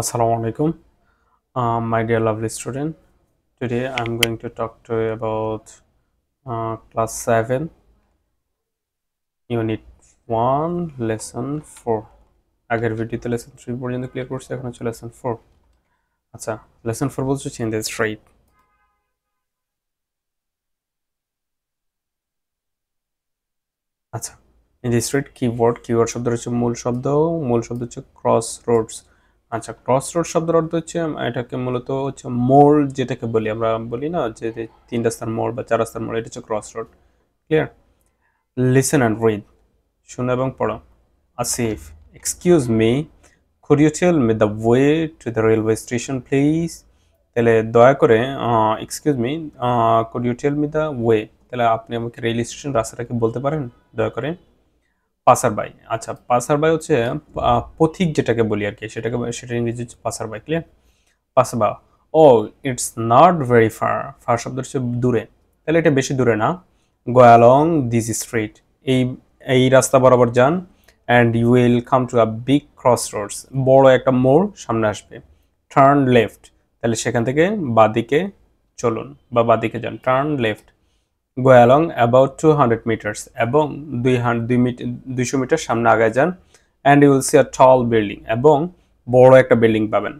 Assalamu alaikum, my dear lovely student. Today I'm going to talk to you about class 7, unit 1, lesson 4. আগের ভিডিওতে lesson 3 পর্যন্ত clear করছি, এখন হচ্ছে lesson 4। আচ্ছা, lesson 4 বলছে change the straight। আচ্ছা, in the straight keyword শব্দ হচ্ছে মূল শব্দ হচ্ছে ক্রস রোডস। আচ্ছা, ক্রস রোড শব্দের অর্থ হচ্ছে এটাকে মূলত হচ্ছে মোড়, যেটাকে বলি আমরা বলি না যে 3 রাস্তার মোড় বা 4 রাস্তার মোড়, এটা হচ্ছে cross road. Clear? Listen and read, শোনো এবং পড়ো। Asif, excuse me, could you tell me the way to the railway station please. তাহলে দয়া করে excuse me, could you tell me the way, তাহলে আপনি আমাকে রেল স্টেশন রাস্তাটা কি বলতে পারেন দয়া করে। পাসার বাই, আচ্ছা পাসার বাই হচ্ছে পথিক যেটাকে বলি আর কি, সেটা ইংরেজি হচ্ছে পাসার বাই। ক্লিয়ার? পাসাবা, ও it's not very far, far শব্দ হচ্ছে দূরে, তাহলে এটা বেশি দূরে না। গো অ্যালং দিস স্ট্রিট, এই এই রাস্তা বরাবর যান। And you will come to a big cross roads, বড় একটা মোড় সামনে আসবে। টার্ন লেফট, তাহলে সেখান থেকে বাদিকে চলুন বা বাদিকে যান। Turn left. Go along about 200 metres, এবং 200 মিটার সামনে আগায় যান। And you will see a tall building, এবং বড় একটা বিল্ডিং পাবেন।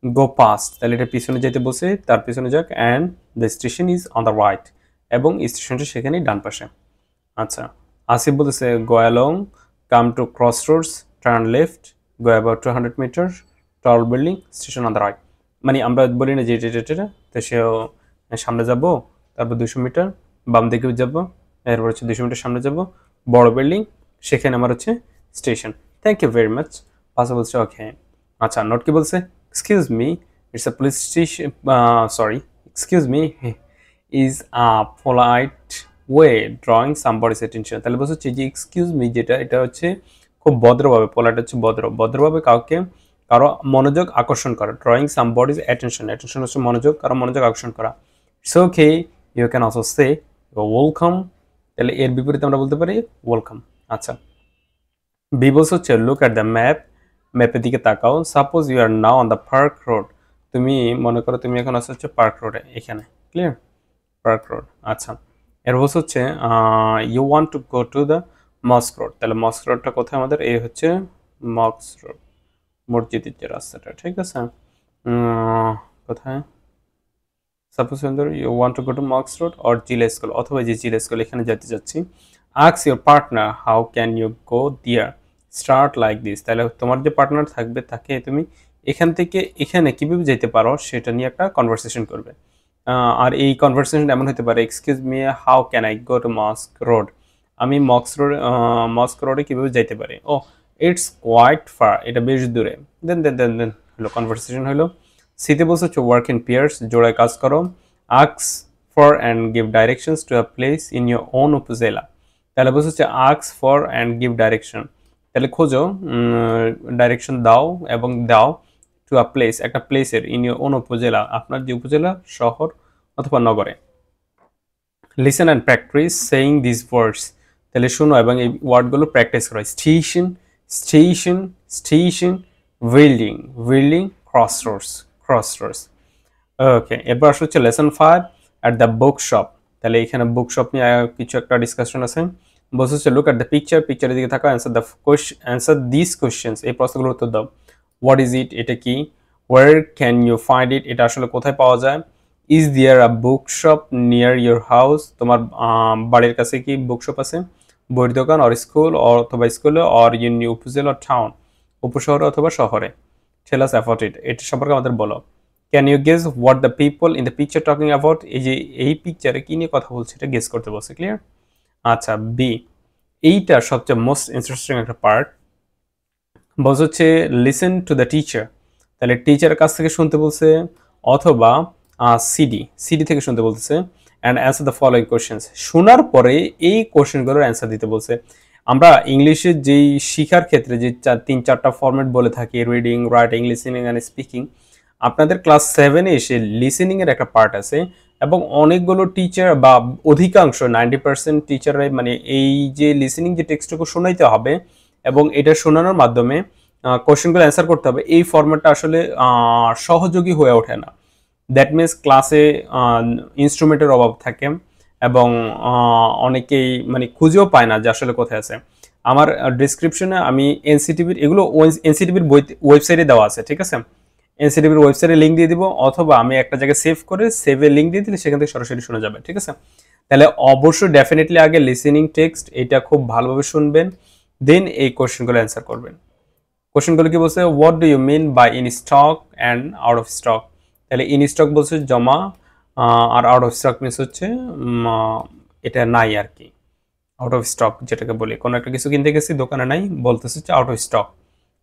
গো পাস্ট, তাহলে এটা পিছনে যেতে বসে, তার পিছনে যাক। And the station is on the right, এবং স্টেশনটা সেখানেই ডান পাশে। আচ্ছা, আসিফ বলতেছে go along, come to cross roads, turn left, go about 200 metre, tall building, station on the right. মানে আমরা বলি না যে এটা, তো সেও সামনে যাব, তারপর 200 মিটার বাম দিকে যাব, এরপর হচ্ছে 200 মিটার সামনে যাব, বড় বিল্ডিং, সেখানে আমার হচ্ছে station. Thank you very much. পাশে বলছে ওকে। আচ্ছা, নোট কি বলছে? Excuse me, it's a police station, sorry, excuse me is a polite way drawing somebody's attention. তাহলে বলছে যে এক্সকিউজ মি যেটা, এটা হচ্ছে খুব ভদ্রভাবে, পোলাইট হচ্ছে ভদ্রভাবে কারো মনোযোগ আকর্ষণ করা। ড্রয়িং সামবডিস অ্যাটেনশন, অ্যাটেনশন হচ্ছে মনোযোগ, কারো মনোযোগ আকর্ষণ করা। It's okay, you can also say welcome, তাহলে এর বিপরীতে আমরা বলতে পারি ওয়েলকাম। আচ্ছা, বি বলছে হচ্ছে লুক অ্যাট দ্য ম্যাপ, ম্যাপের দিকে তাকাও। Suppose you are now on the park road, তুমি মনে করো তুমি এখন আসছো হচ্ছে পার্ক রোডে, এখানে। ক্লিয়ার? Park road. আচ্ছা, এর বলছে হচ্ছে you want to go to the mosque road, তাহলে মস্ক রোডটা কোথায় আমাদের? এই হচ্ছে মস্ক রোড, মসজিদের যে রাস্তাটা, ঠিক আছে? কোথায়? Suppose you want to go to mosque road or জিলা স্কুল, অথবা যে জিলা স্কুল, এখানে যেতে যাচ্ছি। Ask your partner how can you go there, start like this, তাহলে তোমার যে পার্টনার থাকবে তাকে তুমি এখান থেকে এখানে কীভাবে যেতে পারো সেটা নিয়ে একটা কনভারসেশন করবে। আর এই কনভারসেশন এমন হতে পারে, excuse me how can I go to mosque road, আমি মস্ক রোডে কীভাবে যাইতে পারি। ও ইটস কোয়াইট ফার, এটা বেশ দূরে। দেন হলো কনভারসেশন হলো। সিতে বলছে হচ্ছে ওয়ার্ক ইন পেয়ার্স, জোড়ায় কাজ করো। আক্স for and give directions to a place in your own উপজেলা, তাহলে বলছে হচ্ছে আক্স ফর অ্যান্ড গিভ ডাইরেকশন, তাহলে খোঁজো, ডাইরেকশন দাও এবং দাও টু আ প্লেস, একটা প্লেসের, ইন ইউর ওন উপজেলা, আপনার যে উপজেলা, শহর অথবা নগরে। Listen and practice saying this words, তাহলে শোনো এবং এই ওয়ার্ডগুলো প্র্যাকটিস করো। Station, station, station, building, building, cross roads. Okay, এরপর আসলে হচ্ছে lesson 5 at the book shop, তাহলে এখানে বুক শপ নিয়ে কিছু একটা ডিসকাশন আছে। বলছে হচ্ছে লুক অ্যাট দ্য পিকচার, পিকচারের দিকে থাকা, অ্যান্সার দিস কোয়েশ্চেন্স, এই প্রশ্নগুলোর উত্তর দাও। হোয়াট ইজ ইট, এটা কি? Where can you find it, এটা আসলে কোথায় পাওয়া যায়? Is there a book shop near your house, তোমার বাড়ির কাছে কি বুক শপ আছে, বইয়ের দোকান, অর স্কুল, অথবা স্কুলে, অর ইউন উপজেলা, টাউন, উপশহরে অথবা শহরে। টেল আস অ্যাবাউট ইট, এটা সম্পর্কে আমাদের বলো। Can you guess what the people in the picture talking about, এই যে এই পিকচারে কি নিয়ে কথা বলছে এটা গেস করতে বলছে। ক্লিয়ার? আচ্ছা, বি, এইটা সবচেয়ে মোস্ট ইন্টারেস্টিং একটা পার্ট। বলছে হচ্ছে লিসেন টু দ্য টিচার, তাহলে টিচারের কাছ থেকে শুনতে বলছে, অথবা সিডি থেকে শুনতে বলতেছে। And answer the following questions, শোনার পরে এই কোয়েশ্চেনগুলোর অ্যান্সার দিতে বলছে। আমরা ইংলিশের যেই শিখার ক্ষেত্রে যে 3-4টা ফরম্যাট বলে থাকি, reading, writing, listening and speaking, আপনাদের ক্লাস 7-এ এসে লিসেনিংয়ের একটা পার্ট আছে, এবং অনেকগুলো টিচার বা অধিকাংশ 90% টিচাররাই মানে এই যে লিসেনিং যে টেক্সটটুকু শোনাইতে হবে, এবং এটা শোনানোর মাধ্যমে কোশ্চেনগুলো অ্যান্সার করতে হবে, এই ফরম্যাটটা আসলে সহযোগী হয়ে ওঠে না। দ্যাট মিনস ক্লাসে ইনস্ট্রুমেন্টের অভাব থাকে এবং অনেকেই মানে খুঁজেও পায় না যে আসলে কোথায় আছে। আমার ডিসক্রিপশনে আমি এনসিটিভির এগুলো এনসিটিভির বই ওয়েবসাইটে দেওয়া আছে, ঠিক আছে? এনসিটিভির ওয়েবসাইটে লিঙ্ক দিয়ে দিব, অথবা আমি একটা জায়গায় সেভ করে সেভে লিঙ্ক দিয়ে দিলে সেখান থেকে সরাসরি শোনা যাবে, ঠিক আছে? তাহলে অবশ্যই ডেফিনেটলি আগে লিসেনিং টেক্সট এটা খুব ভালোভাবে শুনবেন, দেন এই কোশ্চেনগুলো অ্যান্সার করবেন। কোশ্চেনগুলো কি বলছে, what do you mean by in stock and out of stock? তাহলে ইন স্টক বলছে জমা, আর আউট অফ স্টক মিনস হচ্ছে এটা নাই আর কি। আউট অফ স্টক যেটাকে বলি, কোনো একটা কিছু কিনতে গেছি দোকানে নাই, বলতেছে হচ্ছে আউট অফ স্টক,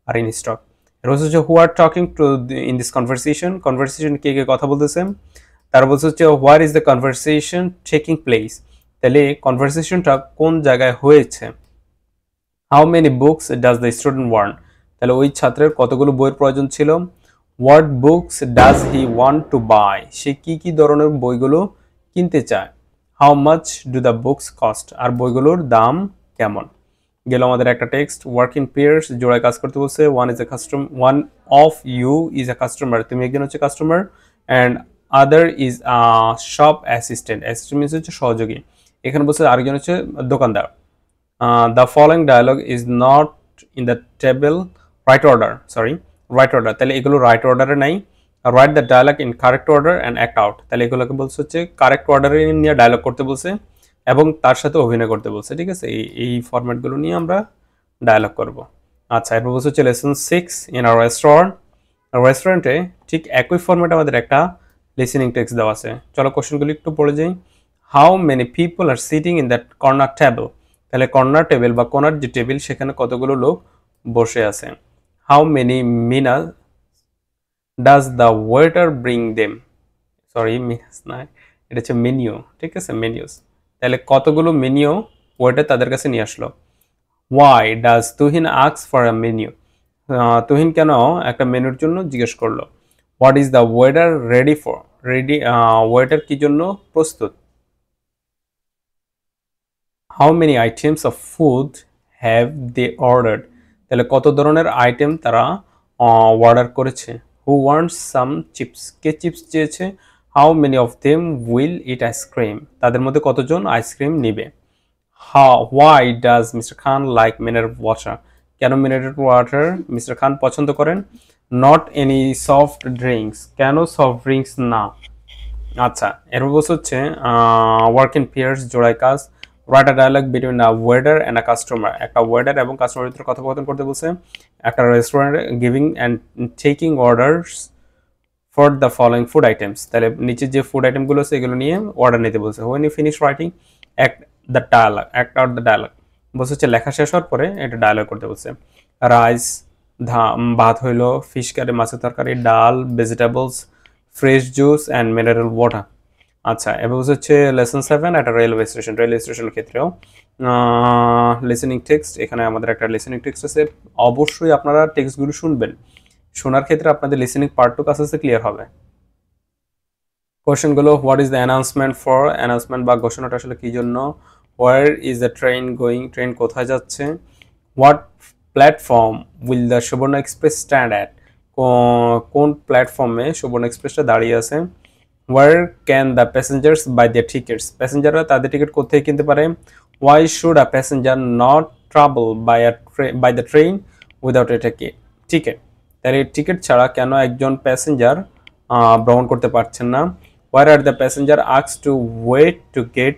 আর ইন স্টক। এর হচ্ছে who are talking to in this conversation, conversation কে কে কথা বলতেছে, তার বলছে হচ্ছে where is the conversation taking place, তাহলে কনভারসেশনটা কোন জায়গায় হয়েছে। How many books does the student want, তাহলে ওই ছাত্রের কতগুলো বইয়ের প্রয়োজন ছিল। What books does he want to buy, সে কি কি ধরনের বইগুলো কিনতে চায়। How much do the books cost, আর বইগুলোর দাম কেমন। গেল আমাদের একটা টেক্সট, ওয়ার্ক ইন পেয়ার্স, জোড়ায় কাজ করতে বলছে। One is a customer, one of you is a customer, তুমি একজন হচ্ছে customer, and other is shop assistant, assistant means হচ্ছে সহযোগী, এখানে বলছে আরেকজন হচ্ছে দোকানদার। The following dialogue is not in the table right order, right order, তাহলে এগুলো রাইট অর্ডারে নাই। Write the dialogue in correct order and act out, তাহলে এগুলোকে বলছে হচ্ছে কারেক্ট অর্ডারে নিয়ে ডায়ালগ করতে বলছে এবং তার সাথে অভিনয় করতে বলছে, ঠিক আছে? এই ফরম্যাটগুলো নিয়ে আমরা ডায়ালগ করব। আচ্ছা, এরপর বলছে হচ্ছে লেসন 6 ইন আওয়ার রেস্টুরেন্ট, রেস্টুরেন্টে ঠিক একই ফরম্যাটে আমাদের একটা লিসেনিং টেক্সট দেওয়া আছে। চলো কোশ্চেনগুলো একটু পড়ে যাই। How many people are sitting in that corner table, তাহলে কর্নার টেবিল বা কর্নার যে টেবিল সেখানে কতগুলো লোক বসে আছে। How many menus does the waiter bring them, menus না, এটা হচ্ছে মেনিউ, ঠিক আছে? মেনিউস, তাহলে কতগুলো মেনিউ ওয়েটার তাদের কাছে নিয়ে আসলো। Why does Tuhin ask for a menu, Tuhin কেন একটা মেনুর জন্য জিজ্ঞেস করলো। What is the waiter ready for, waiter কি জন্য প্রস্তুত। How many items of food have they ordered, তাহলে কত ধরনের আইটেম তারা অর্ডার করেছে। হু ওয়ান্টস সাম চিপস, কে চিপস চেয়েছে। How many of them will eat ice cream, তাদের মধ্যে কতজন আইসক্রিম নিবে। Why does mister Khan like mineral water, কেন মিনারেল ওয়াটার মিস্টার খান পছন্দ করেন। নট এনি সফট ড্রিঙ্কস, কেন সফট ড্রিঙ্কস না। আচ্ছা, এরপর বলছে হচ্ছে ওয়ার্ক ইন পেয়ার্স, জোড়ায় কাজ। Write a dialogue between a waiter and a customer, একটা ওয়েটার এবং কাস্টমারের ভিতরে কথোপকথন করতে বলছে। একটা রেস্টুরেন্টে giving and taking orders for the following food items, তাহলে নিচে যে ফুড আইটেমগুলো আছে এগুলো নিয়ে অর্ডার নিতে বলছে। When you finish writing act the dialogue, act out the dialogue, বলছে হচ্ছে লেখা শেষ হওয়ার পরে এটা ডায়ালগ করতে বলছে। রাইস, ভাত হইলো, ফিশ কারি মাছের তরকারি, ডাল, vegetables, fresh juice and mineral water. আচ্ছা, এবার হচ্ছে লেসন 7 একটা রেলওয়ে স্টেশনের ক্ষেত্রেও লিসেনিং টেক্সট, এখানে আমাদের একটা লিসেনিং টেক্সট আছে। অবশ্যই আপনারা টেক্সটগুলো শুনবেন, শোনার ক্ষেত্রে আপনাদের লিসেনিং পার্টটুকু আস্তে আস্তে ক্লিয়ার হবে। কোশ্চেনগুলো, what is the announcement for, announcement বা ঘোষণাটা আসলে কি জন্য। Where is the train going, train কোথায় যাচ্ছে। What platform will the Subarna express stand at, কোন প্ল্যাটফর্মে সুবর্ণ এক্সপ্রেসটা দাঁড়িয়ে আছে। Where can the passengers buy the tickets, প্যাসেঞ্জাররা তাদের টিকিট কোথায় কিনতে পারে। Why should a passenger not travel by the train without a ticket, তাহলে টিকিট ছাড়া কেন একজন প্যাসেঞ্জার ভ্রমণ করতে পারছেন না। ওয়ার আর দ্য প্যাসেঞ্জার আক্স to wait to get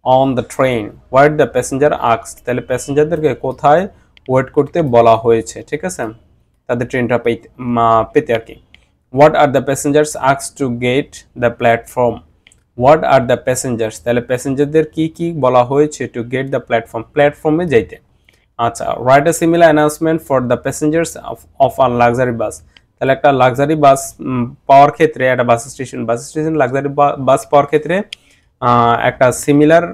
on the train, where the passenger আক্স, তাহলে প্যাসেঞ্জারদেরকে কোথায় ওয়েট করতে বলা হয়েছে, ঠিক আছে? তাদের ট্রেনটা পেতে আর কি। হোয়াট আর দ্য প্যাসেঞ্জার্স আক্স to get the platform, what are the passengers, তাহলে প্যাসেঞ্জারদের কি কি বলা হয়েছে টু গেট দ্য প্ল্যাটফর্ম, প্ল্যাটফর্মে যাইতে। আচ্ছা, write a similar announcement for the passengers of a luxury bus, তাহলে একটা লাক্সারি বাস পাওয়ার ক্ষেত্রে, একটা বাস স্টেশন লাক্সারি বাস পাওয়ার ক্ষেত্রে একটা সিমিলার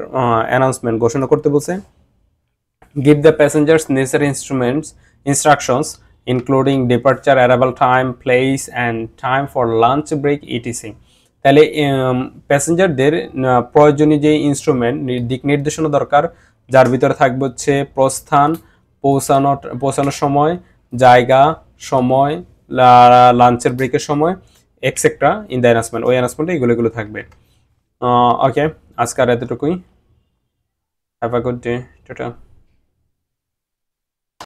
অ্যানাউন্সমেন্ট ঘোষণা করতে বলছে। Give the passengers necessary instructions including departure, arrival time, place and time for lunch break etc, তাহলে প্যাসেঞ্জারদের প্রয়োজনীয় যে ইনস্ট্রুমেন্ট, দিক নির্দেশনা দরকার, যার ভিতরে থাকবে হচ্ছে প্রস্থান, পৌঁছানোর সময়, জায়গা, সময়, লাঞ্চের ব্রেকের সময়, এক্সেট্রা ইন দ্য অ্যানাউন্সমেন্ট, ওই অ্যানাউন্সমেন্টে এগুলো থাকবে। ওকে, আজকে আর এতটুকুই। Have a good day, tata.